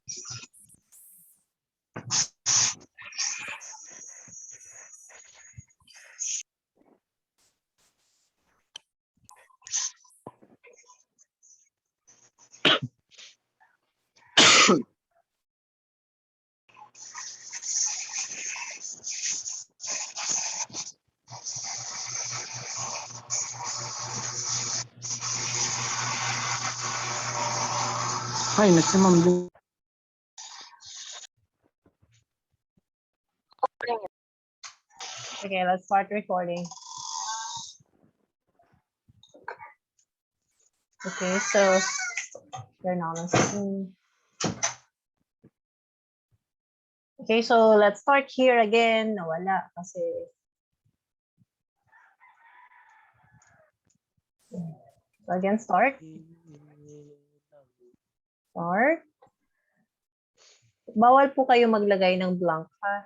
Hi, nasi Ma'am Lee. Okay, let's start recording. Okay, so turn on the screen. Okay, so let's start here again. Nawala kasi. So again, start. Start. Bawal po kayo maglagay ng blank, ha?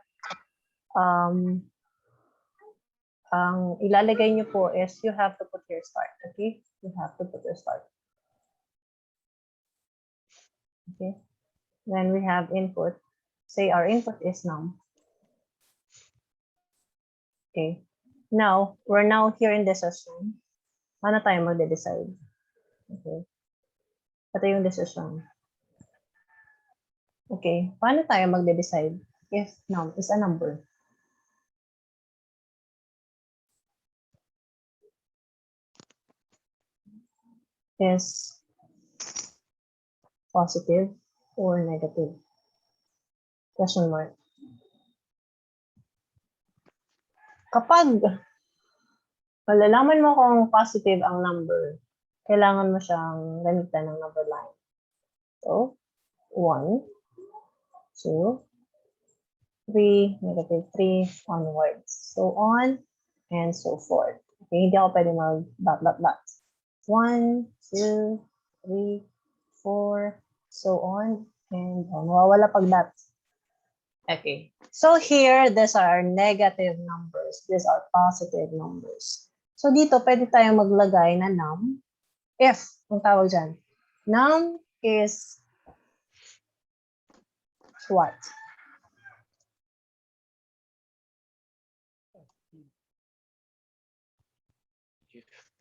Ang ilalagay niyo po is you have to put your start, okay? You have to put your start. Okay? Then we have input. Say our input is num. Okay. Now, we're now here in decision. Paano tayo magde-decide? Okay. Ito yung decision. Okay. Paano tayo magde-decide if num is a number? Is positive or negative? Question mark. Kapag malalaman mo kung positive ang number, kailangan mo siyang gamitan ng number line. So, 1, 2, 3, negative 3, onwards. So on and so forth. Okay, hindi ako pwede mag dot. 1, 2, 3, 4, so on, and mawawala pag dot. Okay, so here, these are negative numbers. These are positive numbers. So dito, pwede tayong maglagay na num if, kung tawag dyan, num is what?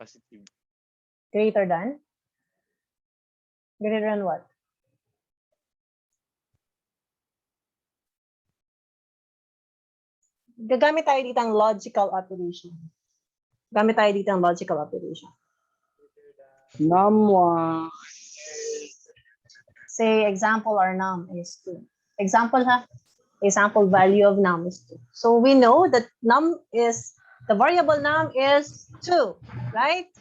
Positive. Greater than? Greater than what? Gagamit tayo dito ang logical operation. Gamit tayo dito ang logical operation. Num1. Say example our num is 2. Example ha? Example value of num is 2. So we know that num is, the variable num is 2, right?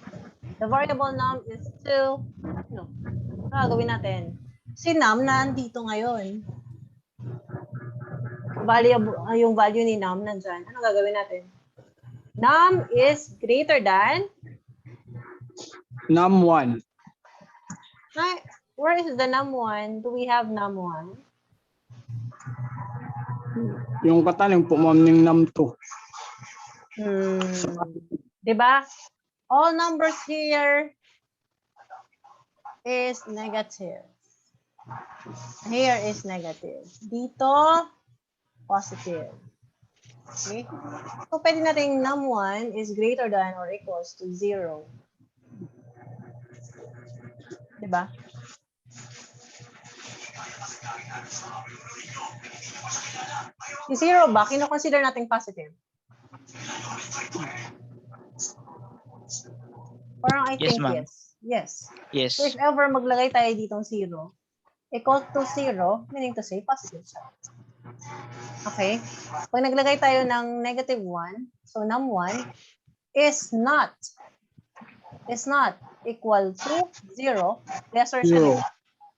The variable num is 2. No. Ano gagawin natin? Si num nandito ngayon. Yung value ni num nandyan. Ano gagawin natin? Num is greater than? Num1. Right. Where is the num1? Do we have num1? Yung kataling po ma'am ng num2. Diba? All numbers here is negative. Here is negative. Dito, positive. Okay? So, pwede natin num1 is greater than or equals to 0. Diba? Si 0 ba, kino-consider natin positive? Parang I think yes. Yes. Yes. So if ever maglagay tayo ditong 0, equal to 0, meaning to say positive siya. Okay? Pag naglagay tayo ng negative 1, so num1 is not equal to 0, lesser siya.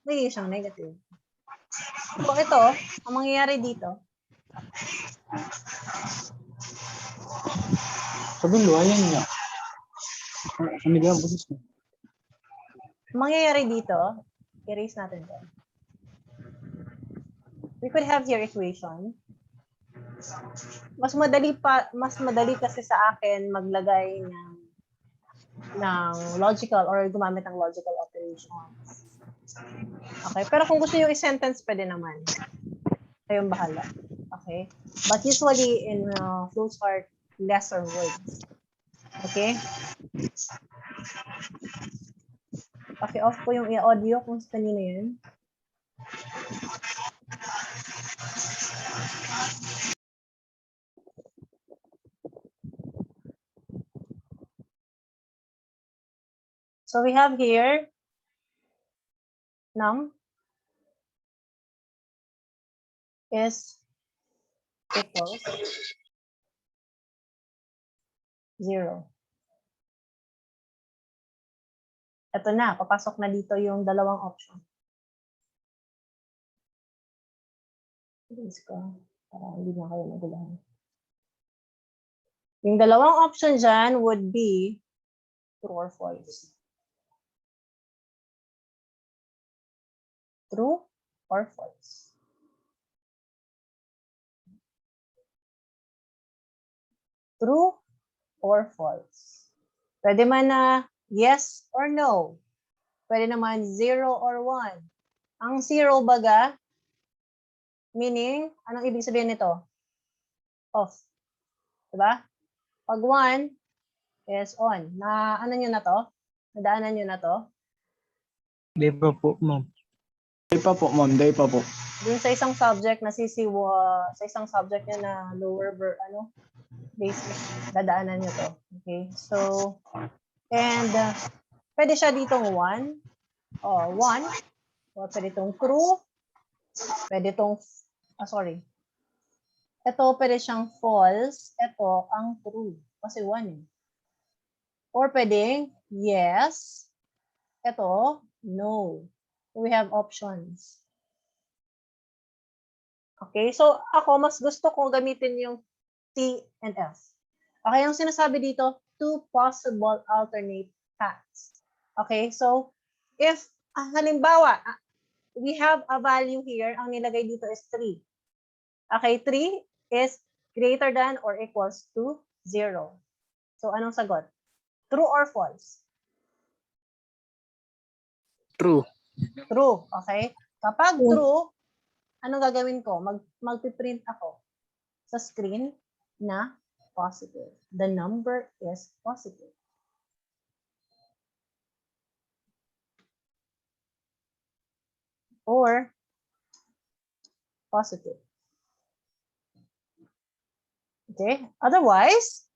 Hindi siyang negative. So ito, ang mangyayari dito, Sabi lo, ayan niya. mangyayari dito, erase natin to. We could have your equation. Mas madali kasi sa akin maglagay ng logical or gumamit ng logical operations. Okay, pero kung gusto niyo i-sentence, pwede naman. Kayong bahala. Okay? But usually in flowchart, lesser words. Okay? Paki-off po yung audio kung kanino yun. So we have here num is equals 0. Ito na, papasok na dito yung dalawang option. Please ko, para hindi na kayo magulahan. Yung dalawang option dyan would be true or false. True or false. True or false. Pwede man na yes or no. Pwede naman 0 or 1. Ang 0 baga, meaning, anong ibig sabihin nito? Off. Diba? Pag 1 is on. Na, ano nyo na to? Nadaanan nyo na to? Day pa po, ma'am. Day pa po, ma'am. Day pa po. Dun sa isang subject na sa isang subject nyo na lower basic, dadaanan nyo to. Okay? So, and pwede siya ditong 1. Oh, 1. O, pwede itong true. Pwede itong, ito pwede siyang false. Ito ang true. Kasi 1 eh. Or pwedeng yes. Ito, no. We have options. Okay, so ako mas gusto ko gamitin yung T and F. Okay, yung sinasabi dito, two possible alternate paths. Okay, so if halimbawa, we have a value here, ang nilagay dito is 3. Okay, 3 is greater than or equals to 0. So anong sagot? True or false? True. True, okay? Kapag true, anong gagawin ko? Magpiprint ako sa screen na positive. The number is positive. Or positive. Okay? Otherwise,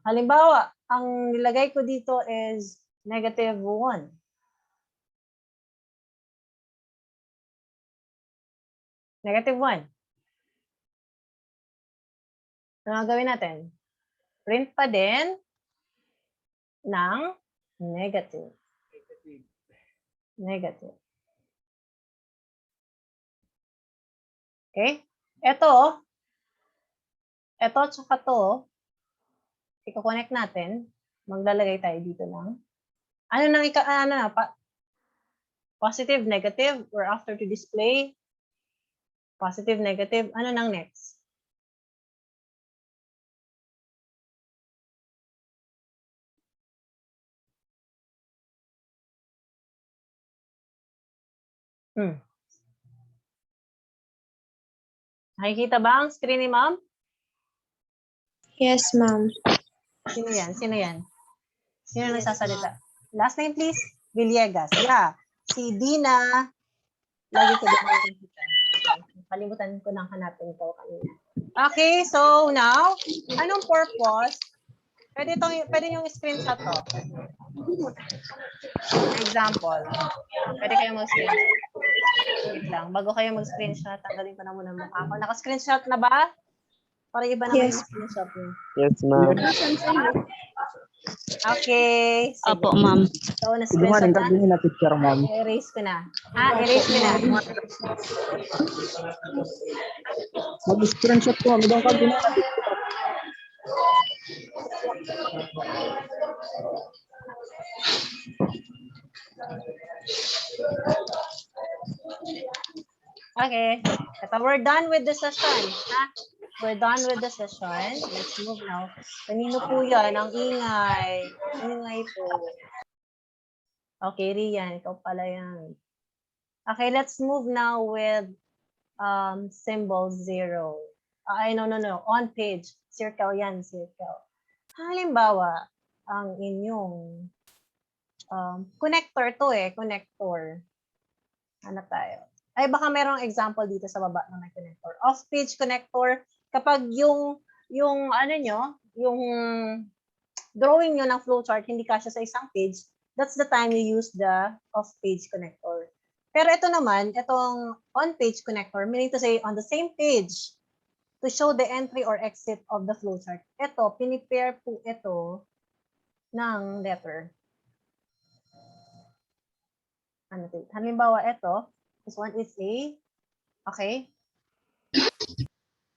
halimbawa, ang nilagay ko dito is negative 1. Negative 1. Ano gawin natin? Print pa din ng negative. Negative. Okay? Ito tsaka to, i-connect natin. Maglalagay tayo dito ng, positive, negative, or after to display, positive, negative, ano nang next? Nakikita ba ang screen ni ma'am? Yes, ma'am. Sino yan? Sino yan? Sino nagsasalita? Last name, please. Villegas. Yeah. Si Dina. Lagi ko din nakikita. Kalimutan ko nang hanapin ko kanina. Okay, so now, anong purpose? Pwede yung screenshot to. For example, pwede kayong mag-screenshot. Wait lang. Bago kayo mag-screenshot, tanggalin ko na muna mukha ko. Naka-screenshot na ba? Para iba naman yung screenshot niyo. Yes, ma'am. Okay. Sige. Opo, ma'am. So, na-screenshot na. picture, ma'am. Erase ko na. Erase ko na. Mag-screenshot ko, ma'am. Doon ka din na picture. Okay. Ito, we're done with the session. We're done with the session. Let's move now. Kanino po yan? Ang ingay. Ingay po. Okay, Rian, ikaw pala yan. Okay, let's move now with symbol 0. No. On page. Circle yan, circle. Halimbawa, ang inyong connector to connector. Hanap tayo. Ay, baka merong example dito sa baba na may connector. Off-page connector, kapag yung ano nyo, yung drawing nyo ng flowchart, hindi kasya sa isang page, that's the time you use the off-page connector. Pero ito naman, itong on-page connector, meaning to say on the same page, to show the entry or exit of the flowchart. Ito, pinipair po ito ng letter. Ano ito? Halimbawa, ito, this one is A. Okay?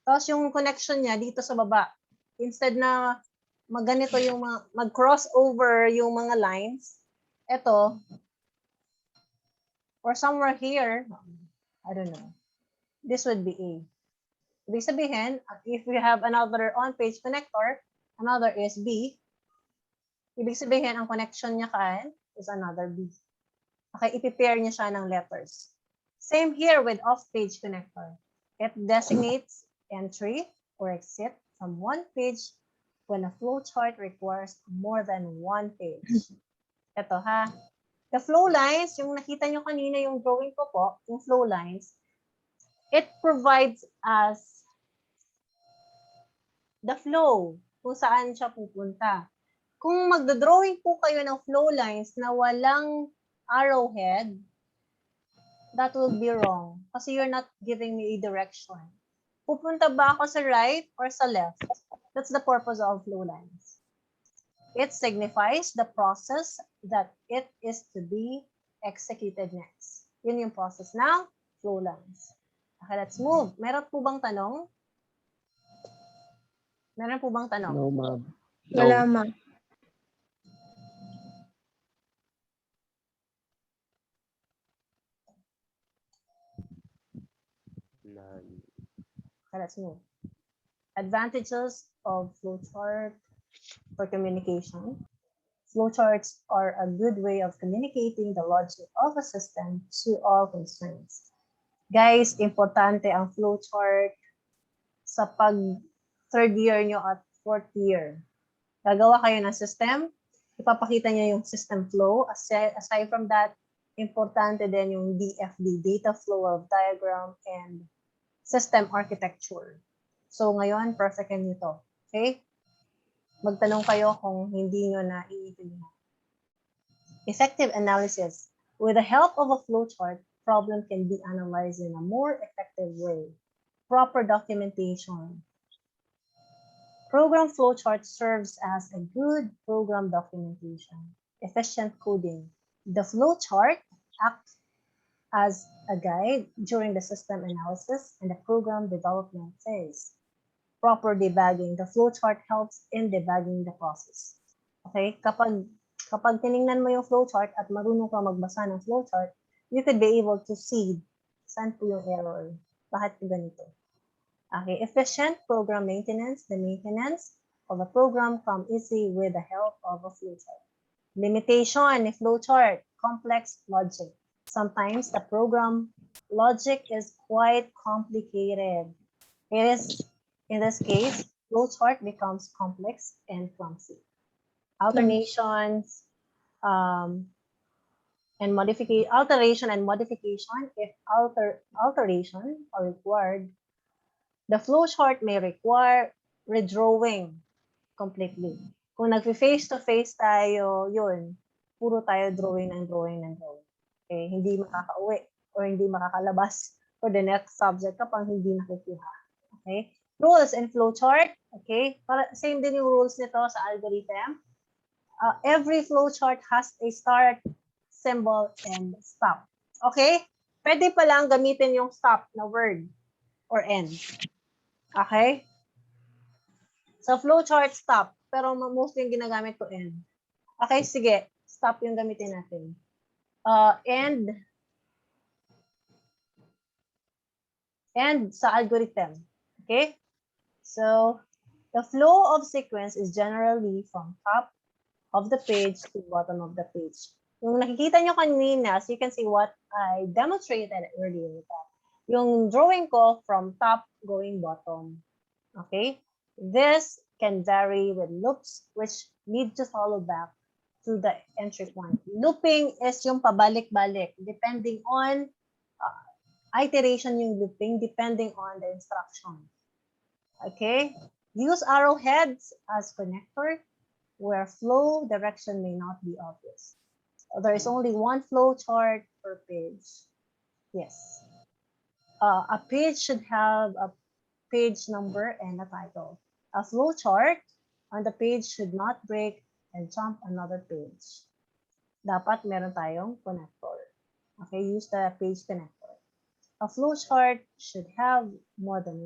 Tapos yung connection niya dito sa baba, instead na magganito yung mag-cross over yung mga lines, ito, or somewhere here, I don't know, this would be A. Ibig sabihin, if we have another on-page connector, another is B, ibig sabihin, ang connection niya kaan is another B. Okay, ipipair niya siya ng letters. Same here with off-page connector. It designates entry or exit from one page when a flowchart requires more than one page. Ito ha. The flow lines, yung nakita nyo kanina yung drawing ko po, yung flow lines, it provides us the flow kung saan siya pupunta. Kung magdodrawing po kayo ng flow lines na walang arrowhead, that will be wrong kasi you're not giving me a direction. Pupunta ba ako sa right or sa left? That's the purpose of flow lines. It signifies the process that it is to be executed next. Yun yung process ng flow lines. Okay, let's move. Meron po bang tanong? Meron po bang tanong? No, ma'am. Wala, ma'am. Okay, let's move. Advantages of flowchart for communication. Flowcharts are a good way of communicating the logic of a system to all concerns. Guys, importante ang flowchart sa pag third year nyo at fourth year. Gagawa kayo ng system, ipapakita nyo yung system flow. Aside from that, importante din yung DFD, data flow of diagram and system architecture. So ngayon, perfect nyo to. Okay? Magtanong kayo kung hindi nyo na iintindihan. Effective analysis. With the help of a flowchart, problem can be analyzed in a more effective way. Proper documentation. Program flowchart serves as a good program documentation. Efficient coding. The flowchart acts as a guide during the system analysis and the program development phase. Proper debugging. The flowchart helps in debugging the process. Okay? Kapag tiningnan mo yung flowchart at marunong ka magbasa ng flowchart, you could be able to see saan po yung error. Bakit po ganito? Okay, efficient program maintenance. The maintenance of a program comes easy with the help of a flowchart. Limitation ni flowchart, complex logic. Sometimes the program logic is quite complicated. It is, in this case, flowchart becomes complex and clumsy. Alternations and modification, alteration and modification. If alteration are required, the flowchart may require redrawing completely. Kung nag-face-to-face tayo, yun, puro tayo drawing ng drawing ng drawing. Okay, hindi makakauwi or hindi makakalabas for the next subject kapag hindi nakukuha. Okay? Rules in flowchart. Okay? Same din yung rules nito sa algorithm. Every flowchart has a start, symbol, and stop. Okay? Pwede pa lang gamitin yung stop na word or end. Okay? So, flowchart stop. Pero mostly yung ginagamit ko end. Okay, sige. Stop yung gamitin natin. End sa algorithm. Okay? So, the flow of sequence is generally from top of the page to bottom of the page. Yung nakikita nyo kanina, so you can see what I demonstrated earlier with that. Yung drawing ko from top going bottom. Okay? This can vary with loops which need to follow back to the entry point. Looping is yung pabalik-balik depending on iteration yung looping depending on the instruction. Okay? Use arrowheads as connector where flow direction may not be obvious. There is only one flow chart per page. Yes. A page should have a page number and a title. A flow chart on the page should not break and jump another page. Dapat meron tayong connector. Okay, use the page connector. A flow chart should have more than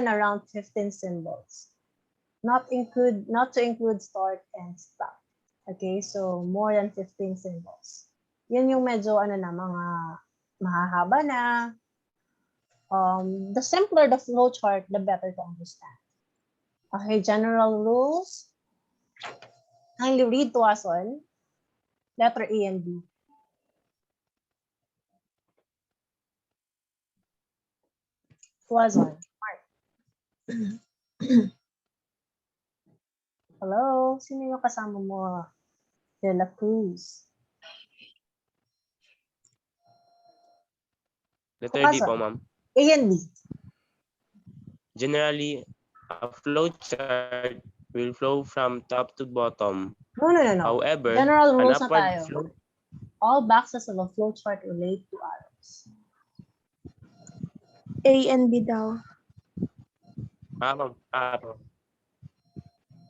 around 15 symbols. Not to include start and stop. Okay, so more than 15 symbols. Yun yung medyo mga mahahaba na. The simpler the flow chart, the better to understand. Okay, general rules. Kindly read to us on letter A and B. Was on. Mark. Hello, sino yung kasama mo? De La Cruz. Letter D po, ma'am. A and B. Generally, a flow chart will flow from top to bottom. No. However, General an rules na upward tayo. flow. All boxes of a flow chart relate to arrows. A and B daw.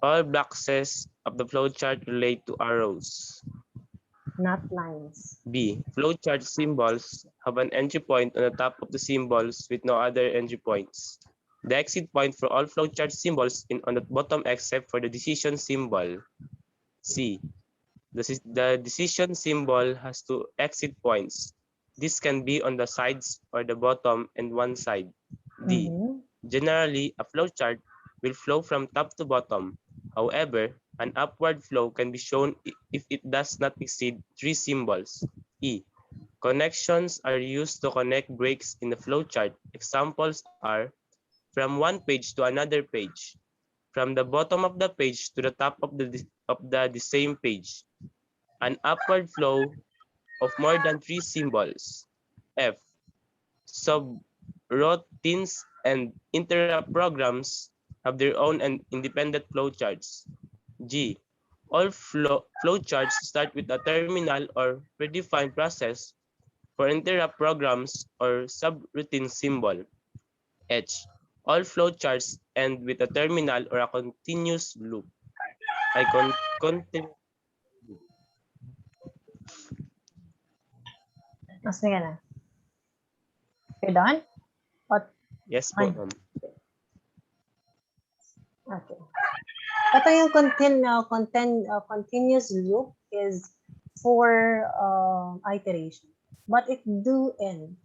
All boxes of the flowchart relate to arrows. Not lines. B. Flowchart symbols have an entry point on the top of the symbols with no other entry points. The exit point for all flowchart symbols is on the bottom except for the decision symbol. C. The decision symbol has two exit points. This can be on the sides or the bottom and one side. D. Generally, a flowchart will flow from top to bottom. However, an upward flow can be shown if it does not exceed 3 symbols. E. Connections are used to connect breaks in the flowchart. Examples are from one page to another page, from the bottom of the page to the top of the same page, an upward flow of more than 3 symbols. F. Subroutines and interrupt programs have their own and independent flowcharts. G. All flowcharts start with a terminal or predefined process for interrupt programs or subroutine symbol. H. All flowcharts end with a terminal or a continuous loop. Mas nga na. You're done? Yes po, ma'am. Okay. Ito yung continuous loop is for iteration. But it do end.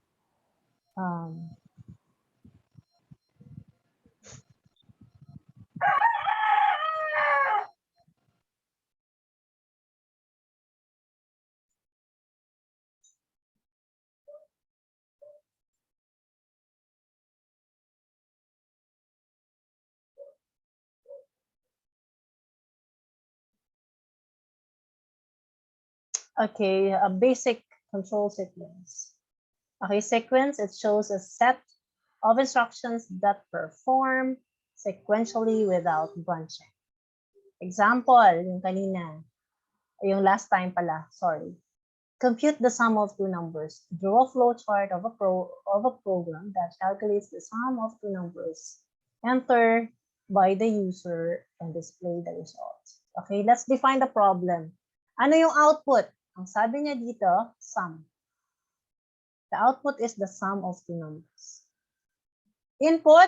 Okay, a basic control sequence. Okay, sequence, it shows a set of instructions that perform sequentially without branching. Example, yung kanina, yung last time pala, sorry. Compute the sum of two numbers. Draw a flowchart of a program that calculates the sum of two numbers. Enter by the user and display the results. Okay, let's define the problem. Ano yung output? Ang sabi niya dito, sum. The output is the sum of two numbers. Input,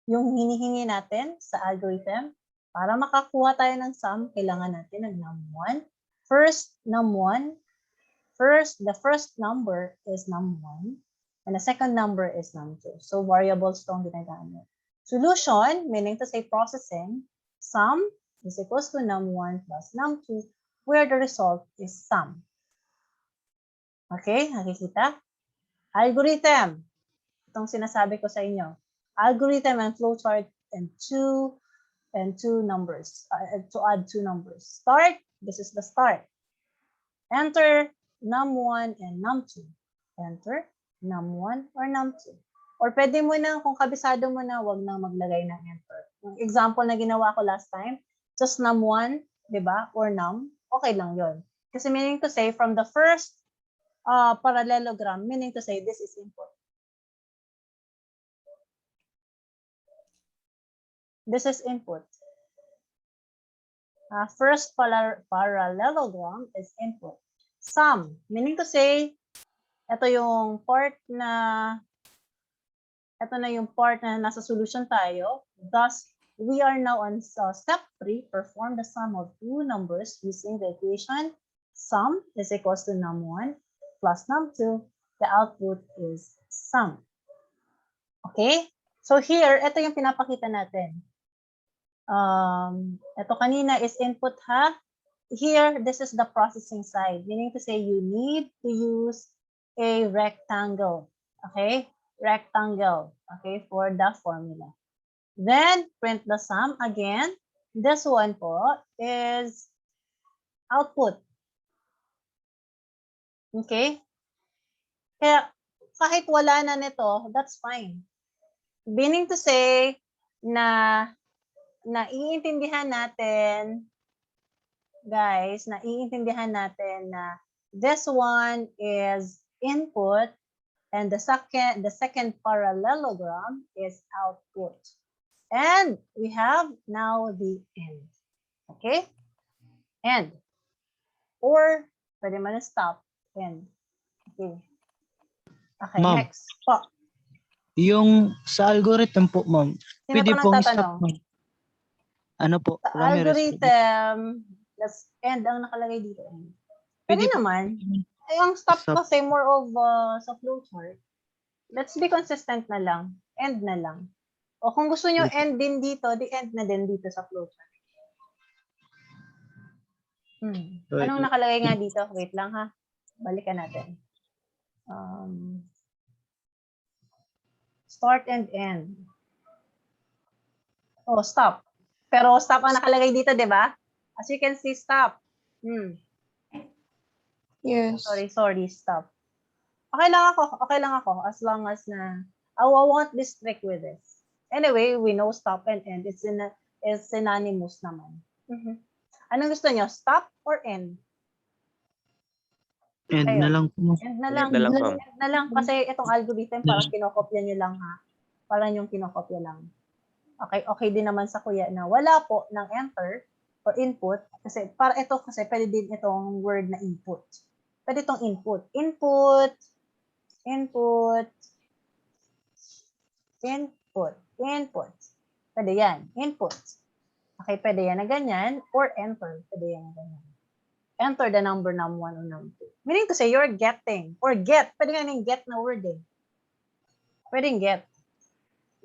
yung hinihingi natin sa algorithm. Para makakuha tayo ng sum, kailangan natin ng num1. The first number is num1 and the second number is num2. So variables itong ginagamit. Solution, meaning to say processing, sum is equals to num1 plus num2, where the result is sum. Okay, nakikita? Algorithm. Itong sinasabi ko sa inyo. Algorithm and flowchart and two numbers. To add two numbers. Start, this is the start. Enter num1 and num2. Enter num1 or num2. Or pwede mo na, kung kabisado mo na, wag nang maglagay ng enter. Yung example na ginawa ko last time, just num1, di ba? Or num, okay lang yon. Kasi meaning to say, from the first parallelogram, meaning to say, this is input. This is input. First parallelogram is input. Sum, meaning to say, ito yung part na nasa solution tayo. Thus, we are now on step 3, perform the sum of two numbers using the equation sum is equals to num1 plus num2. The output is sum. Okay? So here, ito yung pinapakita natin. Ito kanina is input ha. Here, this is the processing side. Meaning to say you need to use a rectangle. Okay? Rectangle. Okay? For the formula. Then, print the sum again. This one po is output. Okay? Kaya, kahit wala na nito, that's fine. Meaning to say na naiintindihan natin, guys, naiintindihan natin na this one is input and the second parallelogram is output. And we have now the end. Okay? End. Or, pwede man stop. End. Okay. Okay, next. Po. Yung sa algorithm po, ma'am, Sino pwede po pong nagtatanong? stop, ma'am. Ano po? Sa Ramirez po. algorithm, that's end ang nakalagay dito. Pwede po. naman. Ay, ang stop Stop. kasi more of sa flowchart. Let's be consistent na lang. End na lang. O kung gusto nyo end din dito, di end na din dito sa flowchart. Anong nakalagay nga dito? Wait lang ha. Balikan natin. Start and end. Oh, stop. Pero stop ang nakalagay dito, di ba? As you can see, stop. Yes. Sorry, stop. Okay lang ako as long as na I won't be strict with this. Anyway, we know stop and end is synonymous naman. Anong gusto nyo? Stop or end? End na lang po. End na lang. End na lang kasi itong algorithm parang kinokopya nyo lang ha. Parang yung kinokopya lang. Okay din naman sa kuya na wala po ng enter or input kasi para ito kasi pwede din itong word na input. Pwede itong input. Input. Pwede yan. Input. Okay, pwede yan na ganyan or enter. Pwede yan na ganyan. Enter the number num1 or num2. Meaning to say you're getting or get. Pwede nga yung get na word eh. Pwede yung get.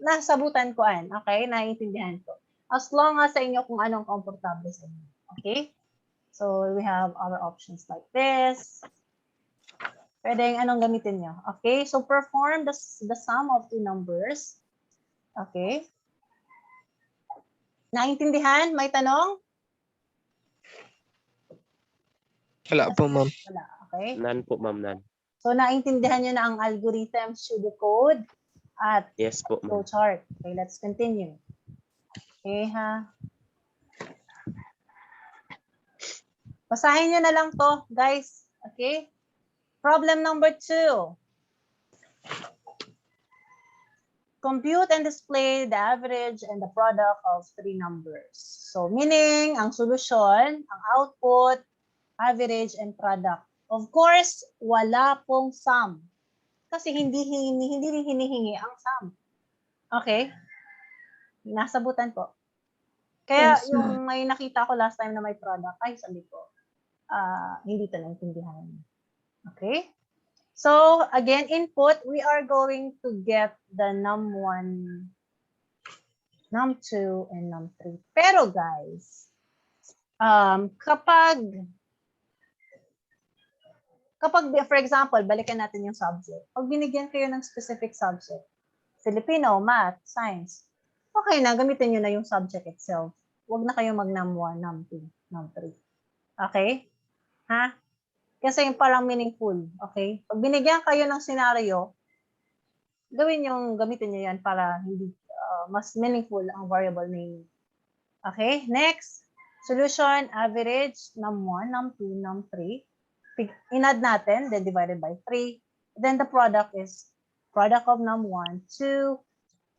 Nasabutan ko an. Okay? Naiintindihan ko. As long as sa inyo kung anong komportable sa inyo. Okay? So, we have other options like this. Pwede yung anong gamitin nyo. Okay? So, perform the sum of two numbers. Okay? Naintindihan? May tanong? Wala po, ma'am. Wala. Okay? None po, ma'am, none. So, naintindihan nyo na ang algorithm, pseudocode, at Yes po, ma'am. flowchart. Okay, let's continue. Okay, ha? Basahin nyo na lang to, guys. Okay? Problem number 2. Compute and display the average and the product of three numbers. So, meaning, ang solusyon, ang output, average, and product. Of course, wala pong sum. Kasi hindi hinihingi ang sum. Okay? Nasabutan po. Kaya Yes, yung may nakita ko last time na may product, ay sabi ko, hindi ito naintindihan. Okay? So, again, input, we are going to get the num1 num2, and num3. Pero guys, kapag, for example, balikan natin yung subject. Pag binigyan kayo ng specific subject, Filipino, math, science, okay na, gamitin nyo na yung subject itself. Huwag na kayo mag num1, num2, num3. Okay? Ha? Kasi yung parang meaningful. Okay? Pag binigyan kayo ng scenario, gamitin nyo yan para hindi mas meaningful ang variable name. Okay? Next, solution, average, num1, num2, num3. In-add natin, then divided by 3. Then the product is product of num1, 2,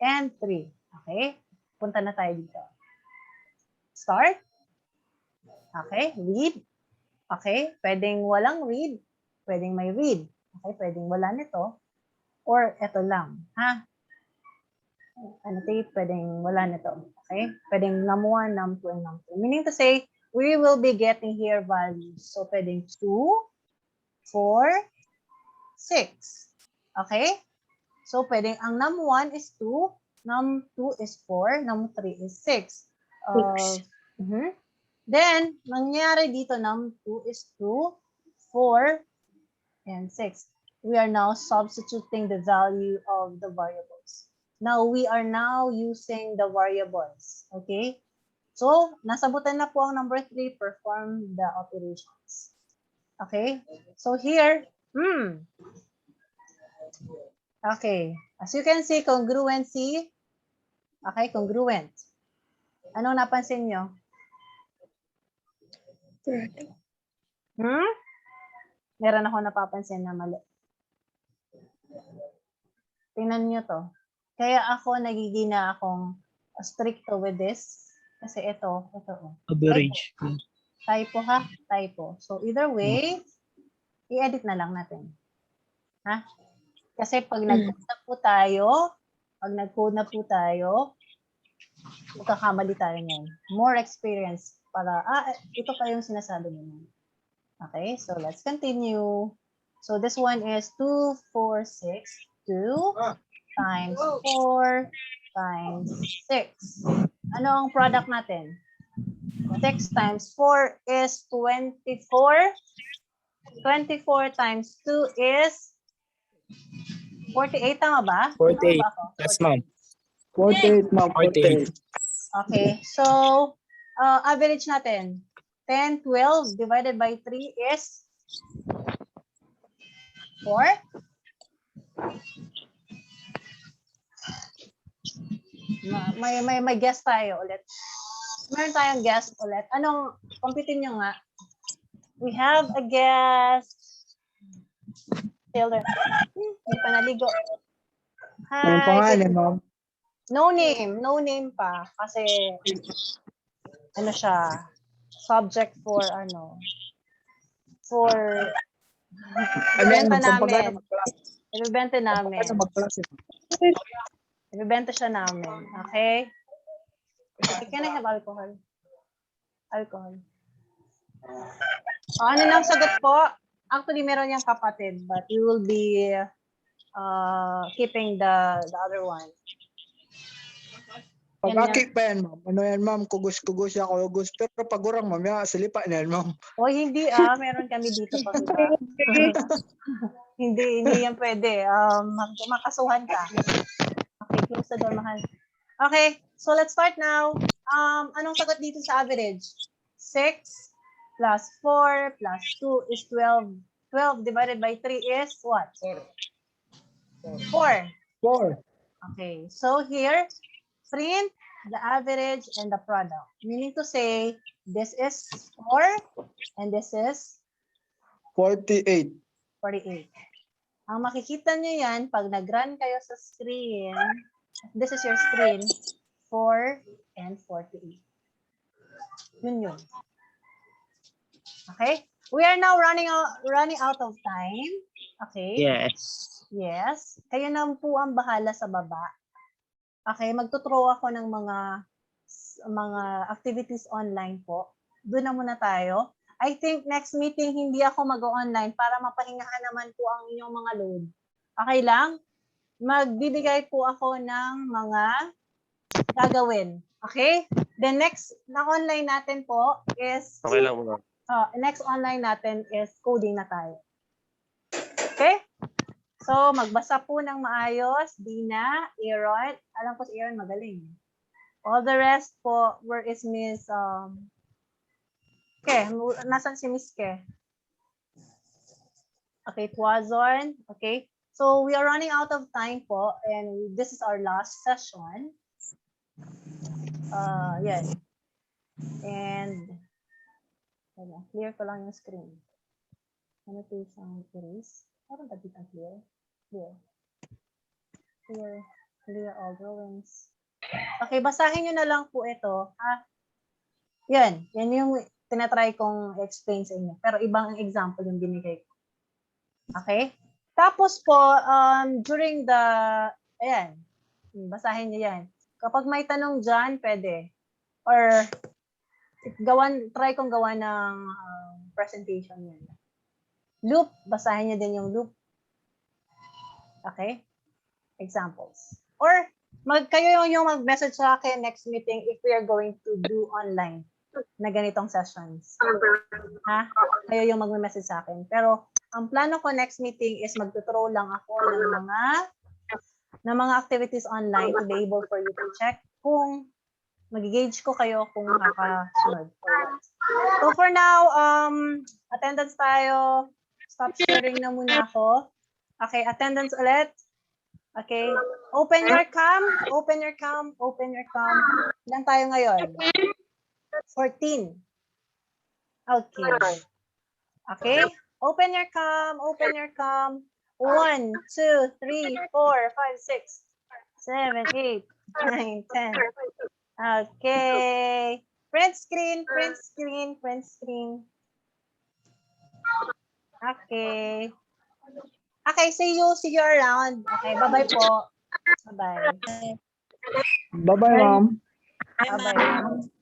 and 3. Okay? Punta na tayo dito. Start. Okay? Read. Okay? Pwedeng walang read. Pwedeng may read. Okay? Pwedeng wala nito. Or ito lang. Ha? Annotate, pwedeng wala nito. Okay? Pwedeng num1, num2, and num3. Meaning to say, we will be getting here values. So, pwedeng 2, 4, 6. Okay? So, pwedeng ang num1 is 2, num2 is 4, num3 is 6. Then, nangyari dito, num2 is 2, 4, and 6. We are now substituting the value of the variables. Now, we are now using the variables. Okay? So, nasabutan na po ang number 3, perform the operations. Okay? So, here, okay. As you can see, congruency. Okay, congruent. Anong napansin nyo? Meron ako napapansin na mali. Tingnan nyo to. Kaya ako nagiging na akong stricto with this. Kasi ito. Average. Typo ha? Typo. So either way, i-edit na lang natin. Ha? Kasi pag nag-code na po tayo, magkakamali tayo ngayon. More experience para, ito pa yung sinasabi niyo. Okay, so let's continue. So this one is 2, 4, 6, 2 times 4 times 6. Ano ang product natin? 6 times 4 is 24. 24 times 2 is 48. Tama ba? 48. Tama ba ako? Yes, ma'am. 48, ma'am. 48. Okay, so average natin. 10, 12 divided by 3 is 4. May guess tayo ulit. Meron tayong guess ulit. Anong, computin nyo nga. We have a guess. Children. Hindi pa naligo. Anong pangalan, ma'am? No name. No name pa. Kasi, ano siya, subject for, ibebenta namin. Ibebenta namin. Ibebenta siya namin. Okay? Can I have alcohol? Alcohol. Ano lang sagot po? Actually, meron niyang kapatid, but we will be keeping the other one. Pag-aki pa yan, ma'am. Ano yan, ma'am? Kugos-kugos siya, kugos. Pero pag urang, ma'am, silipa na yan, ma'am. Hindi meron kami dito pag hindi yan pwede. Makasuhan ka. Okay, close the door, mahal. Okay, so let's start now. Anong sagot dito sa average? 6 plus 4 plus 2 is 12. 12 divided by 3 is what? 4. 4. Okay, so here, print the average and the product. Meaning to say, this is 4 and this is 48. 48. Ang makikita nyo yan, pag nag-run kayo sa screen, this is your screen, 4 and 48. Yun. Okay? We are now running out of time. Okay? Yes. Kayo na po ang bahala sa baba. Okay, magtuthrow ako ng mga activities online po. Doon na muna tayo. I think next meeting hindi ako mag-online para mapahingahan naman po ang inyong mga load. Okay lang? Magbibigay po ako ng mga gagawin. Okay? The next na online natin po is, Okay lang po, ma'am. next online natin is coding na tayo. Okay? So, magbasa po ng maayos. Dina, Aaron. Alam ko si Aaron magaling. All the rest po, where is Miss Ke? Nasaan si Miss Ke? Okay, Tuazon. Okay. So, we are running out of time po, and this is our last session. Yan. And, clear ko lang yung screen. Ano ito yung erase? Parang ba dito clear? Clear. Clear all drawings. Okay, basahin nyo na lang po ito. Yan yung tinatry kong explain sa inyo. Pero ibang example yung binigay ko. Okay? Tapos po, during the, ayan, basahin nyo yan. Kapag may tanong dyan, pwede. Or, try kong gawa ng presentation yan. Loop, basahin nyo din yung loop. Okay? Examples. Or, kayo yung mag-message sa akin next meeting if we are going to do online na ganitong sessions. Ha? Kayo yung mag-message sa akin. Pero, ang plano ko next meeting is magtuturo lang ako ng mga activities online to be able for you to check kung mag-gauge ko kayo kung makakasunod. So for now, attendance tayo. Stop sharing na muna ako. Okay, attendance ulit. Okay, open your cam. Open your cam. Open your cam. Ilan tayo ngayon? 14. Okay. Okay, open your cam. Open your cam. 1, 2, 3, 4, 5, 6, 7, 8, 9, 10. Okay. Print screen, print screen, print screen. Okay. Okay, see you around. Okay, bye-bye po. Bye-bye. Bye-bye, ma'am. Bye-bye.